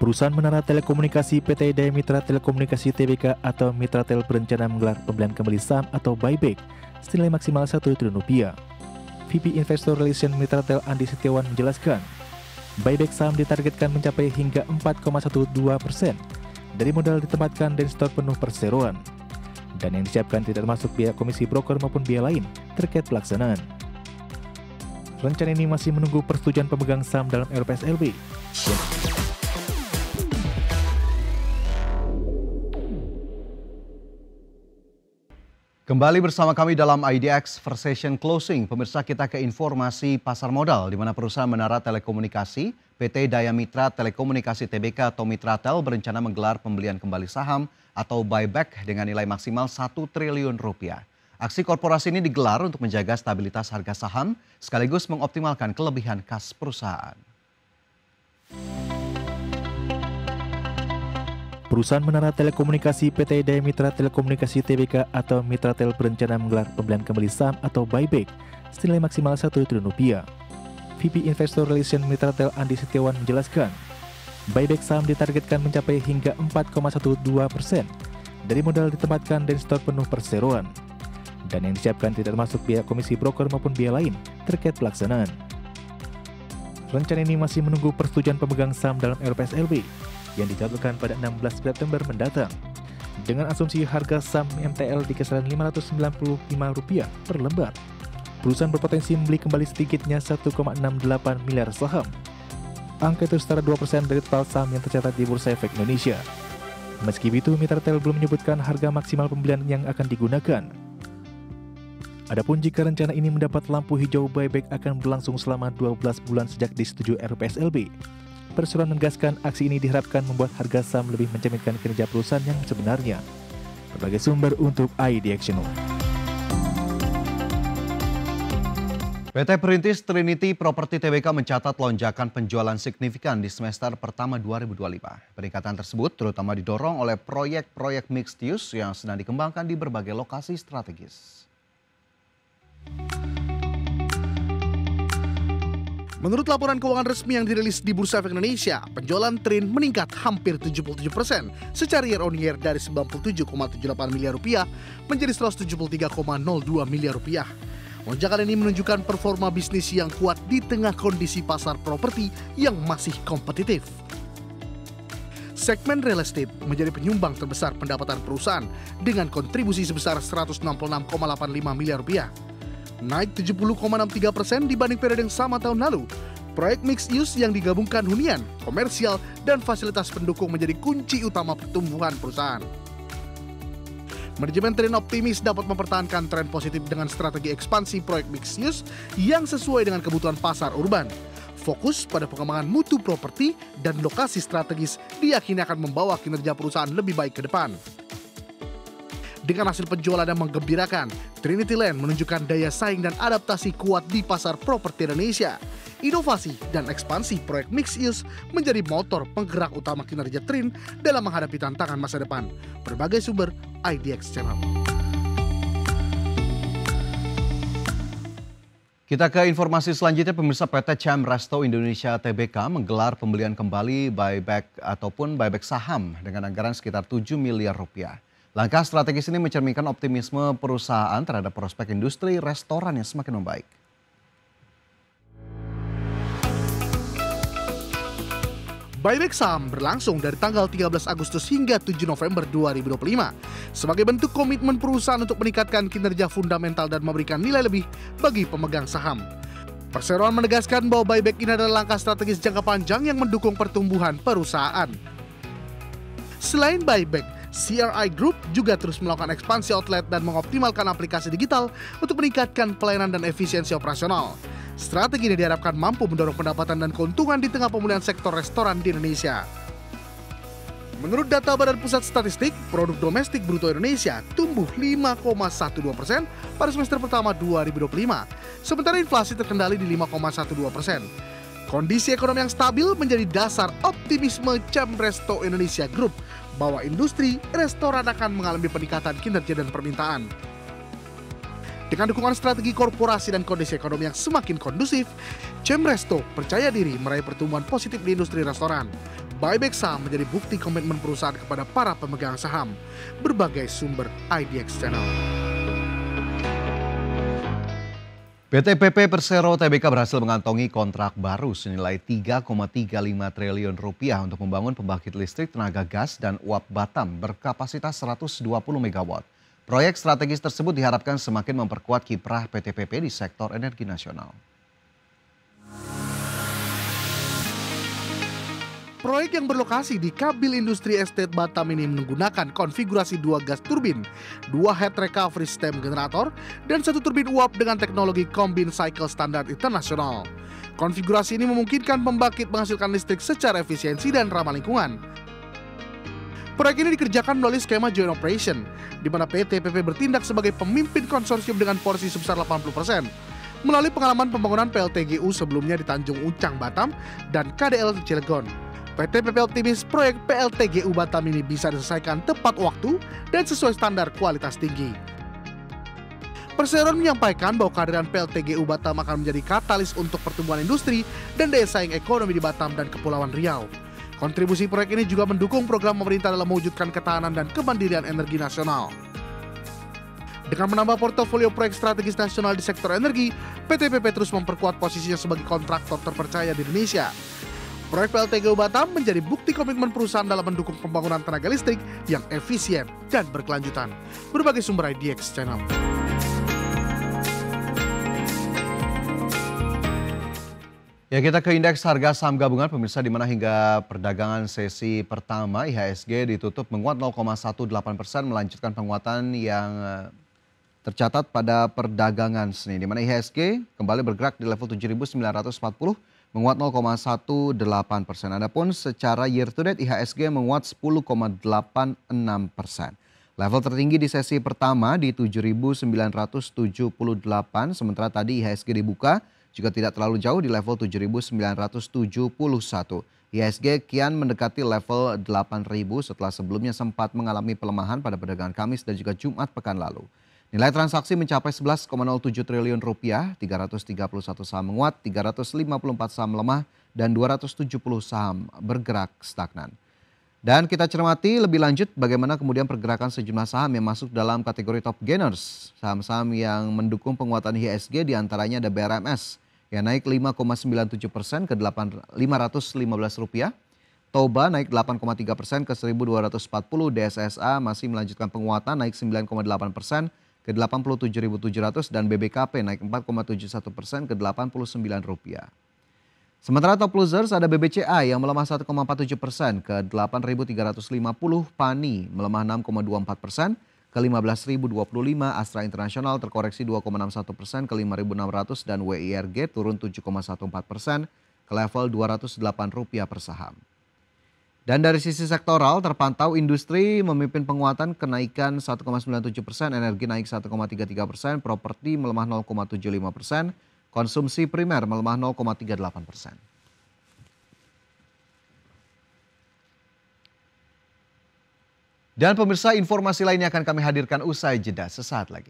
Perusahaan Menara Telekomunikasi PT Daya Mitra Telekomunikasi Tbk atau Mitratel berencana menggelar pembelian kembali saham atau buyback senilai maksimal Rp1 triliun. VP Investor Relation Mitratel Andi Setiawan menjelaskan, buyback saham ditargetkan mencapai hingga 4,12% dari modal ditempatkan dan store penuh perseroan. Dan yang disiapkan tidak termasuk biaya komisi broker maupun biaya lain terkait pelaksanaan. Rencana ini masih menunggu persetujuan pemegang saham dalam LPSLB. Kembali bersama kami dalam IDX Session Closing. Pemirsa, kita ke informasi pasar modal, di mana perusahaan Menara Telekomunikasi PT Daya Mitra Telekomunikasi Tbk atau Mitratel berencana menggelar pembelian kembali saham atau buyback dengan nilai maksimal Rp1 triliun. Aksi korporasi ini digelar untuk menjaga stabilitas harga saham sekaligus mengoptimalkan kelebihan kas perusahaan. Perusahaan Menara Telekomunikasi PT Daya Mitra Telekomunikasi Tbk atau Mitratel berencana menggelar pembelian kembali saham atau buyback senilai maksimal Rp1 triliun. VP Investor Relation Mitratel Andi Setiawan menjelaskan, buyback saham ditargetkan mencapai hingga 4,12% dari modal ditempatkan dan store penuh perseroan. Dan yang disiapkan tidak termasuk biaya komisi broker maupun biaya lain terkait pelaksanaan. Rencana ini masih menunggu persetujuan pemegang saham dalam LPSLB yang dijadwalkan pada 16 September mendatang. Dengan asumsi harga saham MTL di kisaran Rp595 per lembar, perusahaan berpotensi membeli kembali sedikitnya 1,68 miliar saham. Angka itu setara 2% dari total saham yang tercatat di Bursa Efek Indonesia. Meski begitu, Mitratel belum menyebutkan harga maksimal pembelian yang akan digunakan. Adapun jika rencana ini mendapat lampu hijau, buyback akan berlangsung selama 12 bulan sejak disetujui RPSLB. Perseroan menegaskan aksi ini diharapkan membuat harga saham lebih mencerminkan kinerja perusahaan yang sebenarnya. Berbagai sumber untuk IDX Channel. PT Perintis Trinity Property Tbk mencatat lonjakan penjualan signifikan di semester pertama 2025. Peningkatan tersebut terutama didorong oleh proyek-proyek mixed use yang sedang dikembangkan di berbagai lokasi strategis. Menurut laporan keuangan resmi yang dirilis di Bursa Efek Indonesia, penjualan TRIN meningkat hampir 77% secara year on year dari Rp97,78 miliar menjadi Rp173,02 miliar. Lonjakan ini menunjukkan performa bisnis yang kuat di tengah kondisi pasar properti yang masih kompetitif. Segmen real estate menjadi penyumbang terbesar pendapatan perusahaan dengan kontribusi sebesar Rp166,85 miliar. Naik 70,63% dibanding periode yang sama tahun lalu. Proyek mixed use yang digabungkan hunian, komersial, dan fasilitas pendukung menjadi kunci utama pertumbuhan perusahaan. Manajemen TRIN optimis dapat mempertahankan tren positif dengan strategi ekspansi proyek mixed use yang sesuai dengan kebutuhan pasar urban. Fokus pada pengembangan mutu properti dan lokasi strategis diyakini akan membawa kinerja perusahaan lebih baik ke depan. Dengan hasil penjualan yang menggembirakan, Trinity Land menunjukkan daya saing dan adaptasi kuat di pasar properti Indonesia. Inovasi dan ekspansi proyek mixed use menjadi motor penggerak utama kinerja TRIN dalam menghadapi tantangan masa depan. Berbagai sumber IDX Channel. Kita ke informasi selanjutnya, pemirsa. PT CAM Resto Indonesia Tbk menggelar pembelian kembali buyback ataupun buyback saham dengan anggaran sekitar Rp7 miliar. Langkah strategis ini mencerminkan optimisme perusahaan terhadap prospek industri restoran yang semakin membaik. Buyback saham berlangsung dari tanggal 13 Agustus hingga 7 November 2025 sebagai bentuk komitmen perusahaan untuk meningkatkan kinerja fundamental dan memberikan nilai lebih bagi pemegang saham. Perseroan menegaskan bahwa buyback ini adalah langkah strategis jangka panjang yang mendukung pertumbuhan perusahaan. Selain buyback, CRI Group juga terus melakukan ekspansi outlet dan mengoptimalkan aplikasi digital untuk meningkatkan pelayanan dan efisiensi operasional. Strategi ini diharapkan mampu mendorong pendapatan dan keuntungan di tengah pemulihan sektor restoran di Indonesia. Menurut data Badan Pusat Statistik, produk domestik bruto Indonesia tumbuh 5,12% pada semester pertama 2025, sementara inflasi terkendali di 5,12%. Kondisi ekonomi yang stabil menjadi dasar optimisme CAM Resto Indonesia Group bahwa industri restoran akan mengalami peningkatan kinerja dan permintaan. Dengan dukungan strategi korporasi dan kondisi ekonomi yang semakin kondusif, CAM Resto percaya diri meraih pertumbuhan positif di industri restoran. Buyback saham menjadi bukti komitmen perusahaan kepada para pemegang saham. Berbagai sumber IDX Channel. PT PP Persero Tbk berhasil mengantongi kontrak baru senilai 3,35 triliun rupiah untuk membangun pembangkit listrik tenaga gas dan uap Batam berkapasitas 120 MW. Proyek strategis tersebut diharapkan semakin memperkuat kiprah PT PP di sektor energi nasional. Proyek yang berlokasi di Kabil Industri Estate Batam ini menggunakan konfigurasi 2 gas turbin, 2 head recovery stem generator, dan 1 turbin uap dengan teknologi combined cycle standar internasional. Konfigurasi ini memungkinkan pembangkit menghasilkan listrik secara efisiensi dan ramah lingkungan. Proyek ini dikerjakan melalui skema joint operation, di mana PT PP bertindak sebagai pemimpin konsorsium dengan porsi sebesar 80%. Melalui pengalaman pembangunan PLTGU sebelumnya di Tanjung Uncang, Batam, dan KDL di Cilegon. PT PP optimis proyek PLTGU Batam ini bisa diselesaikan tepat waktu dan sesuai standar kualitas tinggi. Perseroan menyampaikan bahwa kehadiran PLTGU Batam akan menjadi katalis untuk pertumbuhan industri dan daya saing ekonomi di Batam dan Kepulauan Riau. Kontribusi proyek ini juga mendukung program pemerintah dalam mewujudkan ketahanan dan kemandirian energi nasional. Dengan menambah portofolio proyek strategis nasional di sektor energi, PT PP terus memperkuat posisinya sebagai kontraktor terpercaya di Indonesia. Proyek PLTGU Batam menjadi bukti komitmen perusahaan dalam mendukung pembangunan tenaga listrik yang efisien dan berkelanjutan. Berbagai sumber IDX Channel. Ya, kita ke indeks harga saham gabungan pemirsa, di mana hingga perdagangan sesi pertama IHSG ditutup menguat 0,18% melanjutkan penguatan yang tercatat pada perdagangan Senin, di mana IHSG kembali bergerak di level 7.940 menguat 0,18%. Adapun secara year to date IHSG menguat 10,86%. Level tertinggi di sesi pertama di 7.978, sementara tadi IHSG dibuka juga tidak terlalu jauh di level 7.971. IHSG kian mendekati level 8.000 setelah sebelumnya sempat mengalami pelemahan pada perdagangan Kamis dan juga Jumat pekan lalu. Nilai transaksi mencapai 11,07 triliun rupiah, 331 saham menguat, 354 saham melemah, dan 270 saham bergerak stagnan. Dan kita cermati lebih lanjut bagaimana kemudian pergerakan sejumlah saham yang masuk dalam kategori top gainers. Saham-saham yang mendukung penguatan IHSG diantaranya ada BRMS yang naik 5,97% ke Rp515. Toba naik 8,3% ke 1.240. DSSA masih melanjutkan penguatan naik 9,8% ke 87.700 dan BBKP naik 4,71% ke Rp89. Sementara top losers ada BBCA yang melemah 1,47% ke 8.350, PANI melemah 6,24% ke 15.025, Astra Internasional terkoreksi 2,61% ke 5.600 dan WIRG turun 7,14% ke level Rp208 per saham. Dan dari sisi sektoral terpantau industri memimpin penguatan kenaikan 1,97%, energi naik 1,33%, properti melemah 0,75%, konsumsi primer melemah 0,38%. Dan pemirsa, informasi lainnya akan kami hadirkan usai jeda sesaat lagi.